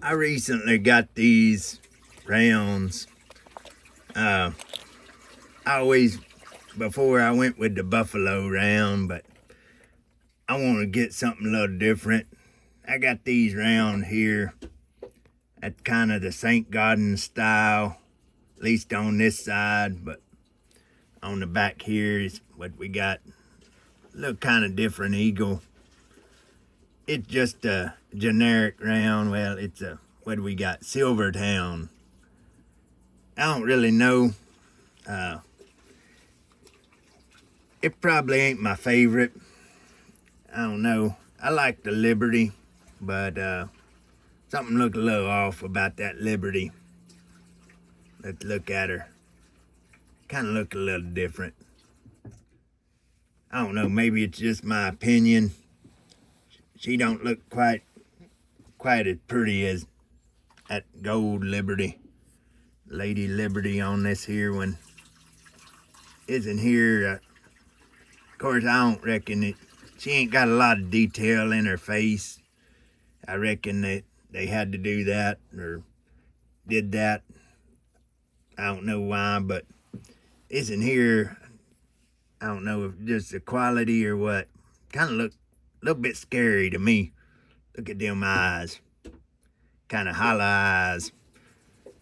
I recently got these rounds. I always, before I went with the buffalo round, but I want to get something a little different. I got these round here at kind of the St. Gaudens style, at least on this side, but on the back here is what we got. A little kind of different eagle. It's just a generic round. Well, it's a, what do we got? Silvertown. I don't really know. It probably ain't my favorite. I don't know. I like the Liberty, but something look a little off about that Liberty. Let's look at her. Kind of look a little different. I don't know. Maybe it's just my opinion. She don't look quite as pretty as that gold Liberty. Lady Liberty on this here one isn't here. Of course, I don't reckon it. She ain't got a lot of detail in her face. I reckon that they had to do that or did that. I don't know why, but isn't here. I don't know if just the quality or what. Kind of look a little bit scary to me. Look at them eyes. Kind of hollow eyes.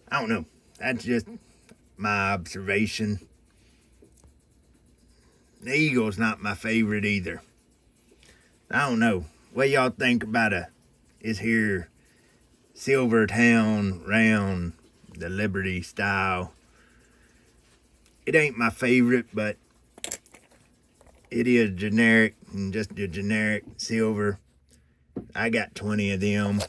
I don't know. That's just my observation. The eagle's not my favorite either. I don't know. What y'all think about is here Silvertown round, the Liberty style. It ain't my favorite, but it is generic and just a generic silver. I got 20 of them.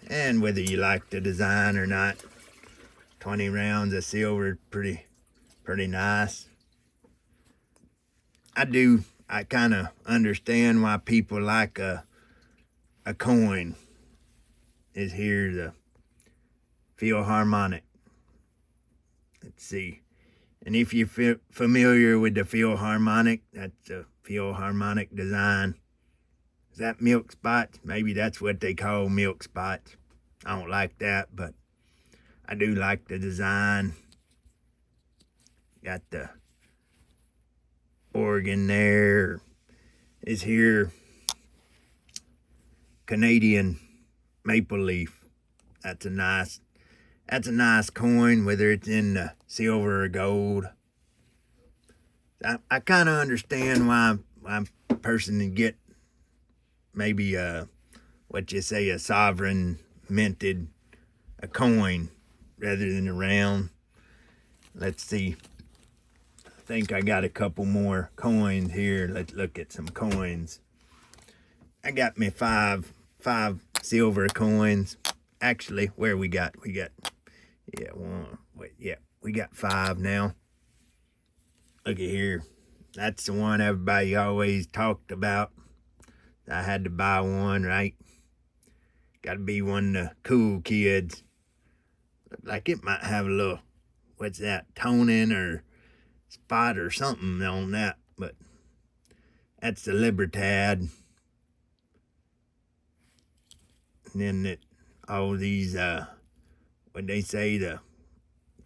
And whether you like the design or not, 20 rounds of silver, pretty nice. I kind of understand why people like a coin. Is here the Philharmonic. Let's see. And if you're familiar with the Philharmonic, that's a Philharmonic design. Is that milk spots? Maybe that's what they call milk spots. I don't like that, but I do like the design. Got the organ there. Is here Canadian maple leaf. That's a nice coin, whether it's in the silver or gold. I kind of understand why a person would get maybe what you say, a sovereign minted a coin rather than a round. Let's see. I think I got a couple more coins here. Let's look at some coins. I got me five silver coins. Actually, where we got we got 5 now. Look at here. That's the one everybody always talked about. I had to buy one, right? Got to be one of the cool kids. Look like it might have a little, what's that, toning or spot or something on that. But that's the Libertad. And then all these, what they say, the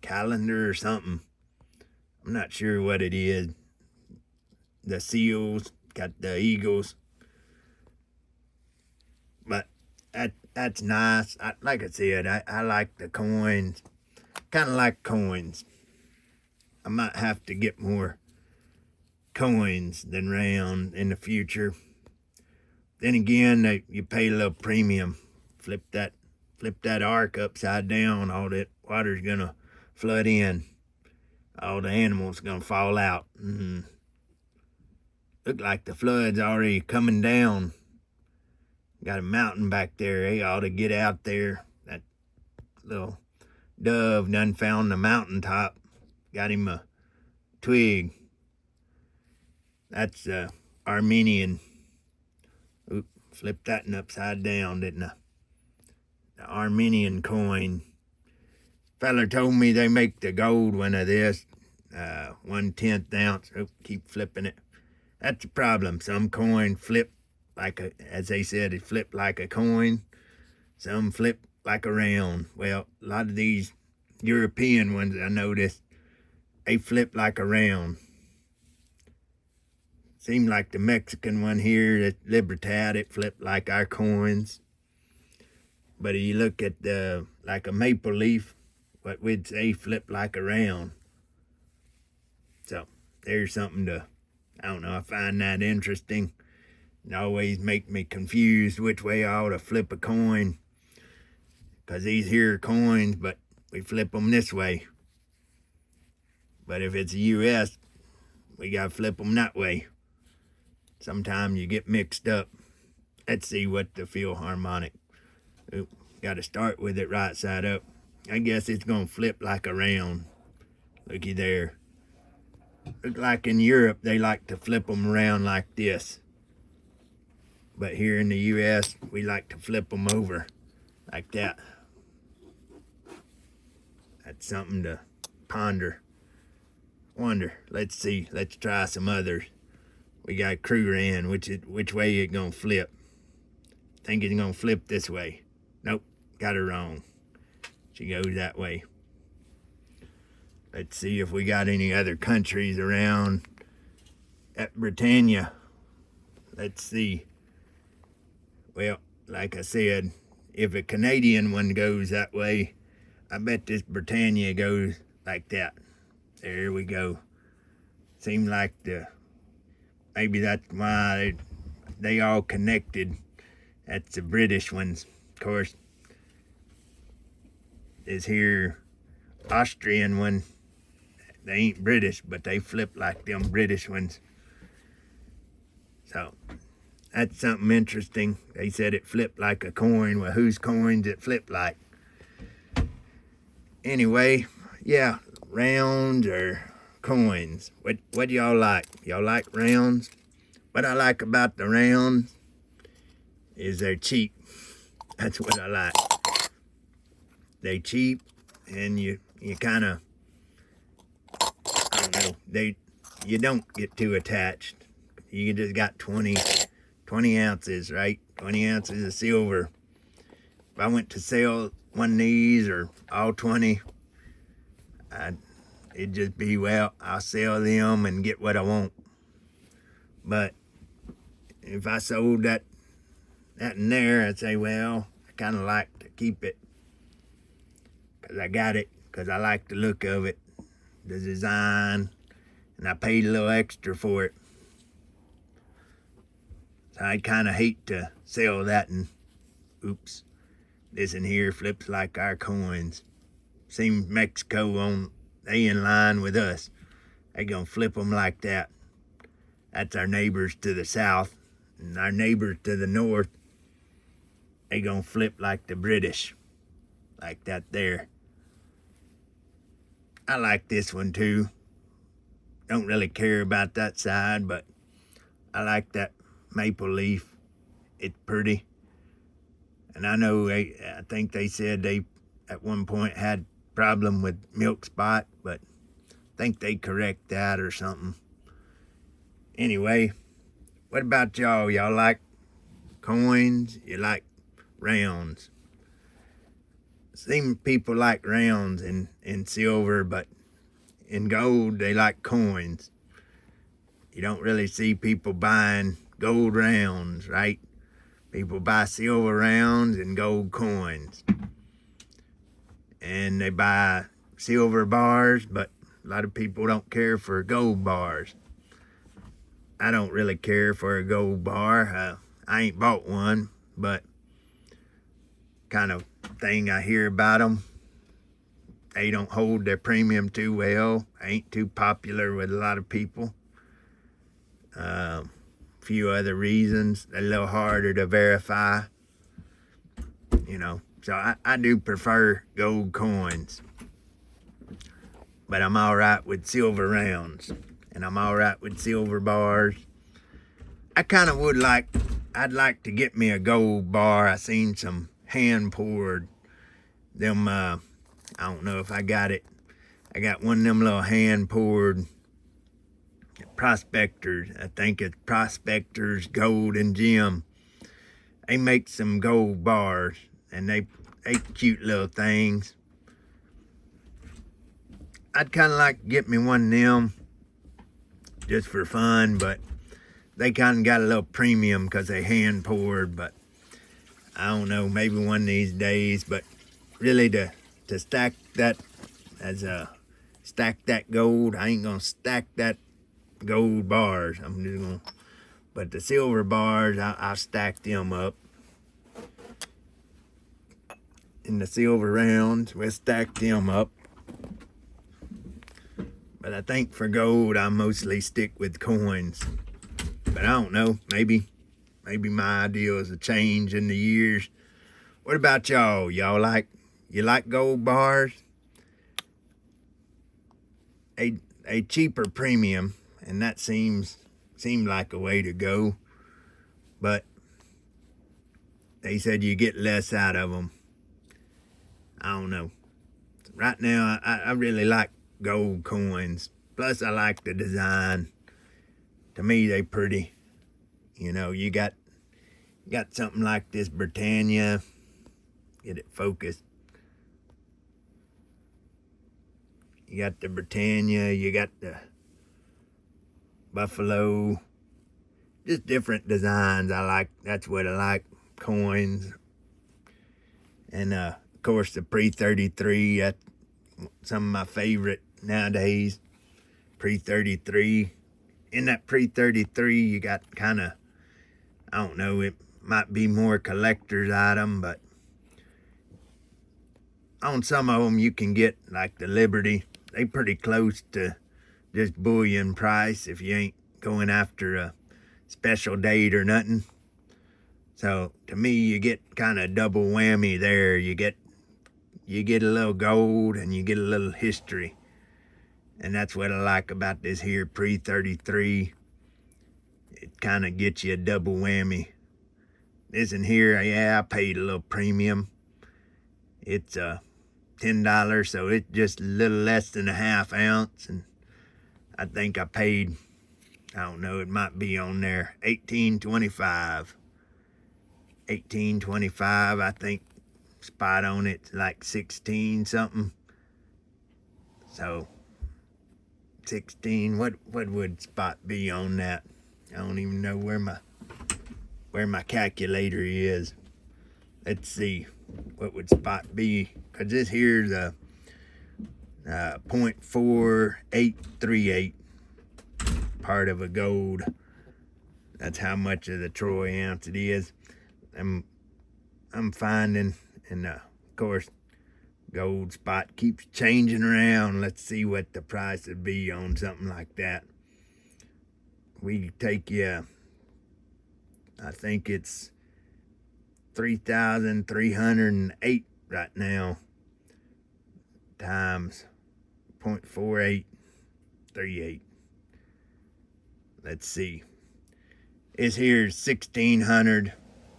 calendar or something. I'm not sure what it is. The seals, got the eagles. But that's nice. Like I said, I like the coins. Kind of like coins. I might have to get more coins than round in the future. Then again, you pay a little premium. Flip that arc upside down. All that water's gonna flood in. All the animals gonna fall out. Look like the flood's already coming down. Got a mountain back there. They ought to get out there. That little dove done found the mountaintop. Got him a twig. That's Armenian. Oop, flipped that one upside down, didn't I? The Armenian coin. Feller told me they make the gold one of this. 1/10 ounce. Oh, keep flipping it. That's the problem. Some coin flip as they said, it flipped like a coin. Some flip like a round. Well, a lot of these European ones I noticed, they flip like a round. Seemed like the Mexican one here at Libertad, it flipped like our coins. But if you look at like a maple leaf, what we'd say flip like a round. So there's something I don't know, I find that interesting. It always make me confused which way I ought to flip a coin. Because these here are coins, but we flip them this way. But if it's the U.S., we got to flip them that way. Sometimes you get mixed up. Let's see what the Philharmonic. Got to start with it right side up. I guess it's going to flip like a round. Looky there. Look like in Europe, they like to flip them around like this. But here in the U.S., we like to flip them over like that. That's something to ponder. Wonder. Let's see. Let's try some others. We got Krugerrand. Which way it gonna flip? Think it's gonna flip this way. Nope. Got her wrong. She goes that way. Let's see if we got any other countries around. At Britannia. Let's see. Well, like I said, if a Canadian one goes that way, I bet this Britannia goes like that. There we go. Seemed like maybe that's why they all connected. That's the British ones. Of course, this here Austrian one, they ain't British, but they flip like them British ones. So that's something interesting. They said it flipped like a coin. Well, whose coins it flipped like? Anyway, yeah, rounds or coins. What do y'all like? Y'all like rounds? What I like about the rounds is they're cheap. That's what I like. They cheap, and you kind of, I don't know, you don't get too attached. You just got 20 ounces, right? 20 ounces of silver. If I went to sell one of these or all 20, it'd just be, well, I'll sell them and get what I want. But if I sold that in there, I'd say, well, I kind of like to keep it because I got it, because I like the look of it, the design, and I paid a little extra for it. So I'd kind of hate to sell that and, oops, this in here flips like our coins. Seems Mexico they in line with us. They gonna flip them like that. That's our neighbors to the south, and our neighbors to the north, they gonna flip like the British, like that there. I like this one too. Don't really care about that side, but I like that maple leaf. It's pretty. And I know I think they said they at one point had problem with milk spot, but I think they correct that or something. Anyway, what about y'all? Y'all like coins? You like rounds? Seems people like rounds in silver, but in gold they like coins. You don't really see people buying gold rounds, right? People buy silver rounds and gold coins. And they buy silver bars, but a lot of people don't care for gold bars. I don't really care for a gold bar. I ain't bought one, but kind of thing I hear about them, they don't hold their premium too well. Ain't too popular with a lot of people. Few other reasons. They're a little harder to verify. So I do prefer gold coins. But I'm all right with silver rounds. And I'm all right with silver bars. I kind of I'd like to get me a gold bar. I seen some hand poured. Them, I don't know if I got it. I got one of them little hand poured prospectors. I think it's prospectors gold and gem. they make some gold bars, and they cute little things. I'd kind of like to get me one of them just for fun, but they kind of got a little premium because they hand poured. But I don't know, maybe one of these days. But really, to stack that as a stack that gold, I ain't gonna stack that gold bars. I'm just gonna, but the silver bars, I'll stack them up. And the silver rounds, we'll stack them up. But I think for gold, I mostly stick with coins. But I don't know, maybe my ideas will change in the years. What about y'all? You like gold bars? A cheaper premium, and that seemed like a way to go. But they said you get less out of them. I don't know. Right now, I really like gold coins. Plus, I like the design. To me, they pretty. You know, you got something like this Britannia. Get it focused. You got the Britannia. You got the Buffalo. Just different designs. That's what I like. Coins. And of course, the pre-33. That's some of my favorite nowadays. Pre-33. In that pre-33, you got kind of, I don't know, it might be more collector's item, but on some of them you can get, like the Liberty, they pretty close to just bullion price if you ain't going after a special date or nothing. So to me, you get kind of double whammy there. You get a little gold and you get a little history. And that's what I like about this here pre-33. It kind of gets you a double whammy. This in here, yeah, I paid a little premium. It's $10, so it's just a little less than a half ounce. And I think I paid, I don't know, it might be on there, $18.25. $18.25, I think spot on it, like 16 something. So 16, what would spot be on that? I don't even know where my calculator is. Let's see, what would spot be? Cause this here's a 0.4838 part of a gold. That's how much of the troy ounce it is. I'm finding, and of course, gold spot keeps changing around. Let's see what the price would be on something like that. We take you, I think it's 3,308 right now times 0.4838. Let's see. This here's 1,600.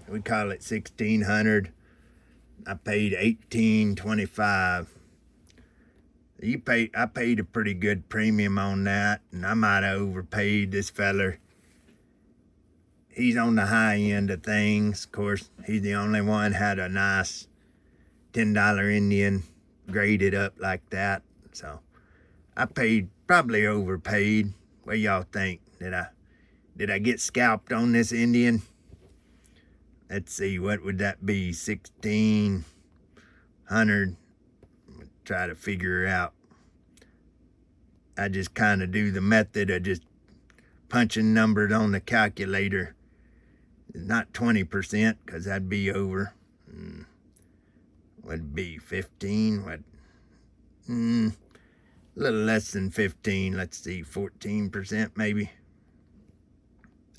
We call it 1,600. I paid $18.25. I paid a pretty good premium on that, and I might have overpaid. This feller, he's on the high end of things. Of course, he's the only one had a nice $10 Indian graded up like that. So I probably overpaid. What do y'all think? Did I get scalped on this Indian? Let's see, what would that be? 1,600. Try to figure out. I just kind of do the method of just punching numbers on the calculator. Not 20%, because that'd be over. Would be 15? What? A little less than 15. Let's see, 14% maybe.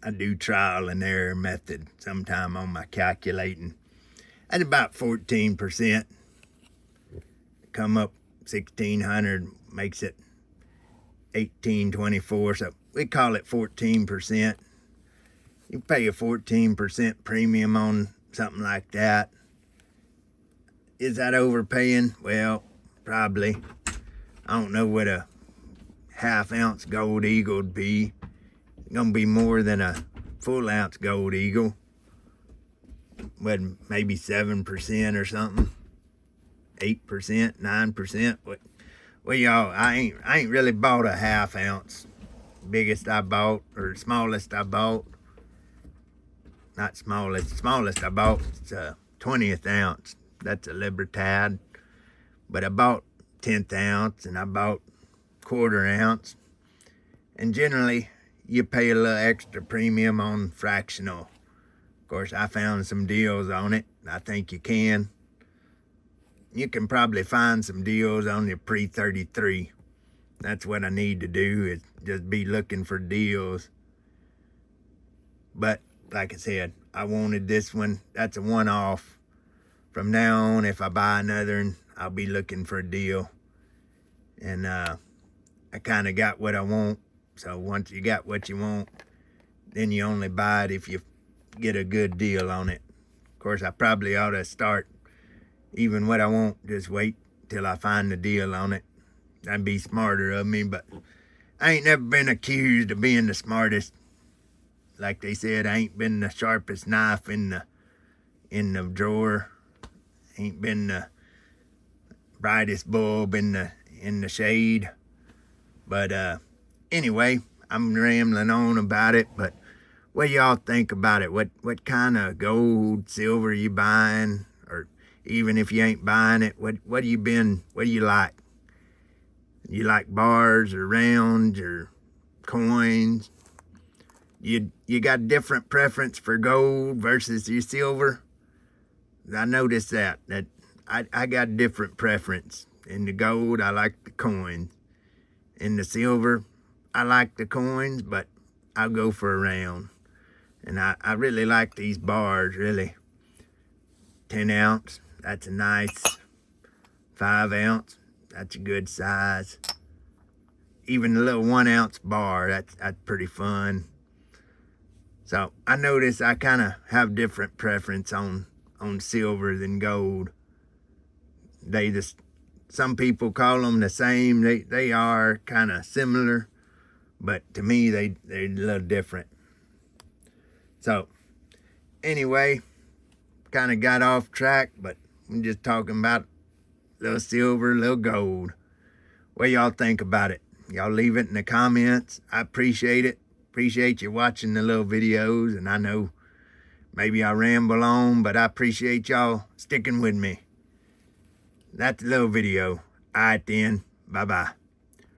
I do trial and error method sometime on my calculating. At about 14%. Come up 1,600 makes it 18.24. So we call it 14%. You pay a 14% premium on something like that. Is that overpaying? Well, probably. I don't know what a half-ounce gold eagle would be. It's gonna be more than a full-ounce gold eagle. what, maybe 7% or something, 8%, 9%. Well, y'all, I ain't really bought a half ounce. Biggest I bought, or smallest I bought, not smallest I bought, it's a 20th ounce. That's a Libertad. But I bought 10th ounce, and I bought quarter ounce. And generally, you pay a little extra premium on fractional. Of course, I found some deals on it. I think you can. You can probably find some deals on your pre-33. That's what I need to do, is just be looking for deals. But like I said, I wanted this one. That's a one-off. From now on, if I buy another one, I'll be looking for a deal. And I kind of got what I want. So once you got what you want, then you only buy it if you get a good deal on it. Of course, I probably ought to start even what I want, just wait till I find the deal on it. That'd be smarter of me, but I ain't never been accused of being the smartest. Like they said, I ain't been the sharpest knife in the drawer. Ain't been the brightest bulb in the shade. But anyway, I'm rambling on about it. But what y'all think about it? What kind of gold, silver you buying? Or even if you ain't buying it, what do you like? You like bars or rounds or coins? You got different preference for gold versus your silver? I noticed that I got different preference. In the gold, I like the coins. In the silver, I like the coins, but I'll go for a round. And I really like these bars, really. 10 ounce, that's a nice. 5 ounce, that's a good size. Even a little 1 ounce bar, that's pretty fun. So I notice I kind of have different preference on silver than gold. Some people call them the same. They are kind of similar, but to me they're a little different. So anyway, kind of got off track, but I'm just talking about little silver, little gold. What y'all think about it? Y'all leave it in the comments. I appreciate it. Appreciate you watching the little videos, and I know maybe I ramble on, but I appreciate y'all sticking with me. That's the little video. All right then. Bye-bye.